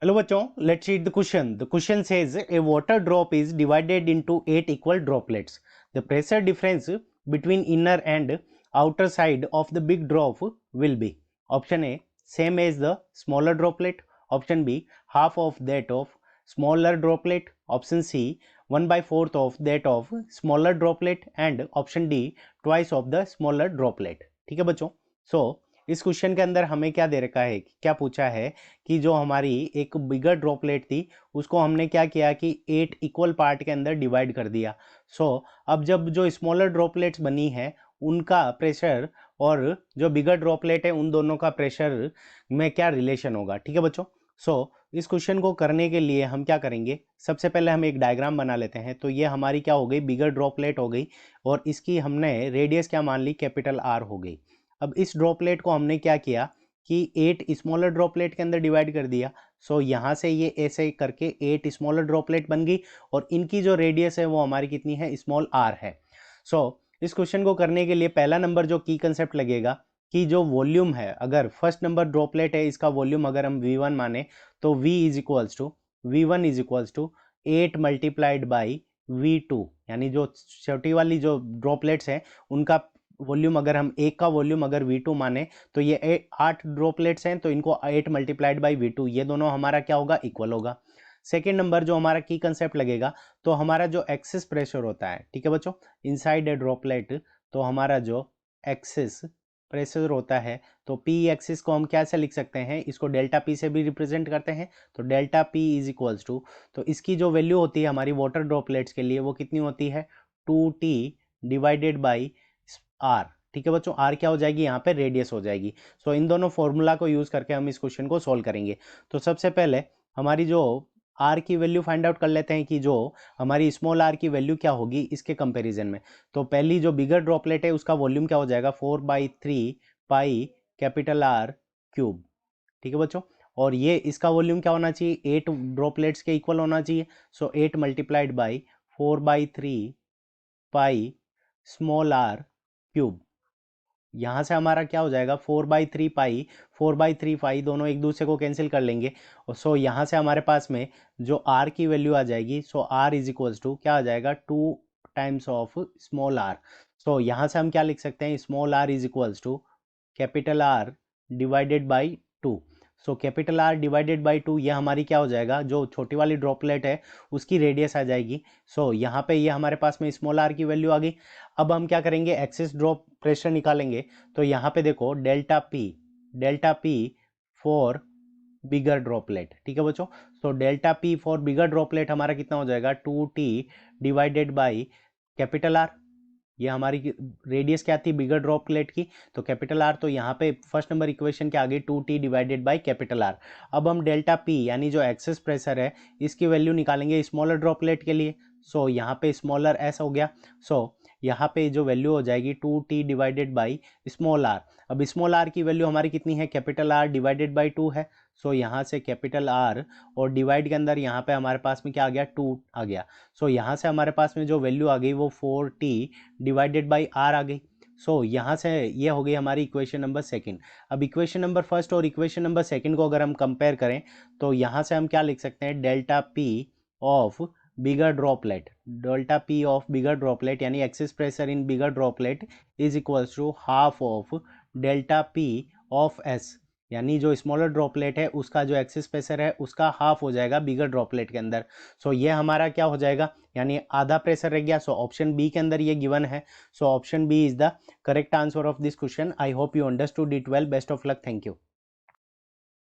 Hello bachon, let's read the question. The question says a water drop is divided into 8 equal droplets. The pressure difference between inner and outer side of the big drop will be option A same as the smaller droplet, option B half of that of smaller droplet, option C 1/4 of that of smaller droplet and option D twice of the smaller droplet. ठीक है बच्चों. So इस question के अंदर हमें क्या दे रखा है, क्या पूछा है कि जो हमारी एक बिगर ड्रॉपलेट थी उसको हमने क्या किया कि 8 इक्वल पार्ट के अंदर डिवाइड कर दिया. अब जब जो स्मॉलर ड्रॉपलेट्स बनी है उनका प्रेशर और जो बिगर ड्रॉपलेट है उन दोनों का प्रेशर में क्या रिलेशन होगा. ठीक है बच्चों. इस क्वेश्चन को करने के लिए हम क्या करेंगे, सबसे पहले हम एक डायग्राम बना लेते हैं. तो ये हमारी क्या हो गई, बिगर ड्रॉपलेट हो गई और इसकी हमने रेडियस क्या मान ली, कैपिटल आर हो गई. अब इस ड्रॉपलेट को हमने क्या किया कि 8 स्मॉलर ड्रॉपलेट के अंदर डिवाइड कर दिया. यहाँ से ये ऐसे करके 8 स्मॉलर ड्रॉपलेट बन गई और इनकी जो रेडियस है वो हमारी कितनी है, स्मॉल आर है. इस क्वेश्चन को करने के लिए पहला नंबर जो की कंसेप्ट लगेगा कि जो वॉल्यूम है, अगर फर्स्ट नंबर ड्रॉपलेट है इसका वॉल्यूम अगर हम V1 माने तो V is equals to V1 is equals to 8 multiplied by V2, यानी जो छोटी वाली जो ड्रॉपलेट्स हैं उनका वॉल्यूम अगर हम एक का वॉल्यूम अगर V2 माने तो ये 8 ड्रॉपलेट्स हैं तो इनको 8 मल्टीप्लाइड बाई V2, ये दोनों हमारा क्या होगा, इक्वल होगा. सेकेंड नंबर जो हमारा की कंसेप्ट लगेगा तो हमारा जो एक्सिस प्रेशर होता है, ठीक है बच्चों, इनसाइड ए ड्रॉपलेट, तो हमारा जो एक्सिस प्रेशर होता है तो पी एक्सिस को हम कैसे लिख सकते हैं, इसको डेल्टा पी से भी रिप्रेजेंट करते हैं. तो delta P is equals to, तो इसकी जो वैल्यू होती है हमारी वाटर ड्रॉपलेट्स के लिए वो कितनी होती है, 2T डिवाइडेड बाई आर. ठीक है बच्चों, आर क्या हो जाएगी, यहाँ पे रेडियस हो जाएगी. इन दोनों फॉर्मूला को यूज करके हम इस क्वेश्चन को सोल्व करेंगे. तो सबसे पहले हमारी जो आर की वैल्यू फाइंड आउट कर लेते हैं कि जो हमारी स्मॉल आर की वैल्यू क्या होगी इसके कंपैरिजन में. तो पहली जो बिगर ड्रॉपलेट है उसका वॉल्यूम क्या हो जाएगा, 4/3 पाई कैपिटल आर क्यूब. ठीक है बच्चों, और ये इसका वॉल्यूम क्या होना चाहिए, 8 ड्रॉपलेट्स के इक्वल होना चाहिए. 8 multiplied by 4/3 pi small r cube. यहाँ से हमारा क्या हो जाएगा, 4/3 पाई, 4/3 पाई दोनों एक दूसरे को कैंसिल कर लेंगे. और यहाँ से हमारे पास में जो आर की वैल्यू आ जाएगी, आर इज इक्वल्स टू क्या आ जाएगा, 2 टाइम्स ऑफ स्मॉल आर. यहाँ से हम क्या लिख सकते हैं, small r is equals to capital R divided by 2. Capital R divided by 2, ये हमारी क्या हो जाएगा, जो छोटी वाली ड्रॉपलेट है उसकी रेडियस आ जाएगी. यहाँ पे ये हमारे पास में स्मॉल आर की वैल्यू आ गई. अब हम क्या करेंगे, एक्सिस ड्रॉप प्रेशर निकालेंगे. तो यहाँ पे देखो delta P for bigger droplet. ठीक है बच्चों, delta P for bigger droplet हमारा कितना हो जाएगा, 2T divided by capital R. ये हमारी रेडियस क्या थी बिगर ड्रॉपलेट की, तो कैपिटल आर. तो यहाँ पे फर्स्ट नंबर इक्वेशन के आगे 2T divided by capital R. अब हम डेल्टा पी यानी जो एक्सेस प्रेशर है इसकी वैल्यू निकालेंगे स्मॉलर ड्रॉपलेट के लिए. यहाँ पे स्मॉलर एस हो गया. यहाँ पे जो वैल्यू हो जाएगी 2T divided by small r. अब स्मॉल आर की वैल्यू हमारी कितनी है, कैपिटल आर डिवाइडेड बाई 2 है. यहाँ से कैपिटल आर और डिवाइड के अंदर यहाँ पे हमारे पास में क्या आ गया, 2 आ गया. यहाँ से हमारे पास में जो वैल्यू आ गई वो 4T डिवाइडेड बाई आर आ गई. यहाँ से ये हो गई हमारी इक्वेशन नंबर सेकंड. अब इक्वेशन नंबर फर्स्ट और इक्वेशन नंबर सेकंड को अगर हम कंपेयर करें तो यहाँ से हम क्या लिख सकते हैं, delta P of bigger droplet यानी excess pressure in bigger droplet is equals to half of delta P of S, यानी जो स्मॉलर ड्रॉपलेट है उसका जो एक्सिस प्रेशर है उसका हाफ हो जाएगा बिगर ड्रॉपलेट के अंदर. ये हमारा क्या हो जाएगा, यानी आधा प्रेशर रह गया. ऑप्शन बी के अंदर ये गिवन है. Option B is the correct answer of this question. I hope you understood it well. Best of luck. Thank you.